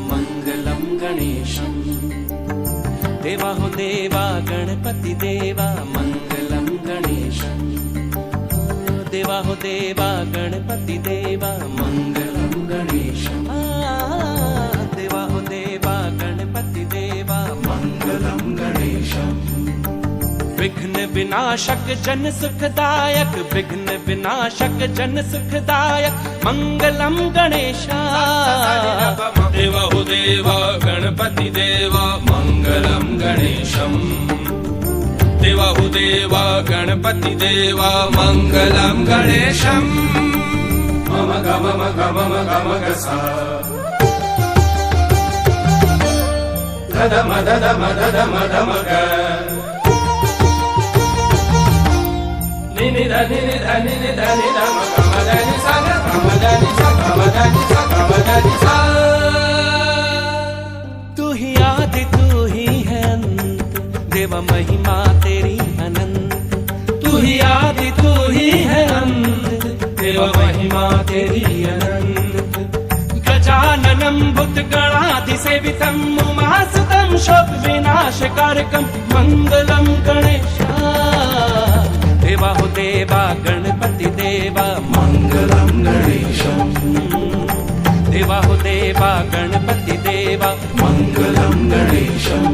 मङ्गलं गणेशम् देवा हो देवा गणपति देवा मङ्गलं गणेशम् देवा हो देवा गणपति देवा मङ्गलं गणेशम् देवा हो देवा गणपति देवा मङ्गलं गणेशम् विघ्न विनाशक जन सुखदायक विघ्न विनाशक जन सुखदायक मंगलम गणेशा देवा हो देवा गणपति देवा मंगलम गणेशम देवा हो देवा गणपति देवा मंगलम गणेशम मम गम गम गम गसा ददम ददम ददम दम ग नि धा नि धा नि धा नि धा म ग ध नि सा ग म ध नि सा ग म ध नि सा ग म ध नि सा। तू ही आदि तू ही है अंत देवा महिमा तेरी अनंत तू ही आदि तू ही है अंत देवा महिमा तेरी अनंत गजाननं भूतगणाधि सेवितं उमासुतं शोक विनाशकारकं मंगलं गणेशा देवा हो देवा गणपति देवा मंगलम गणेशम देवा हो देवा गणपति देवा मंगलम गणेशम।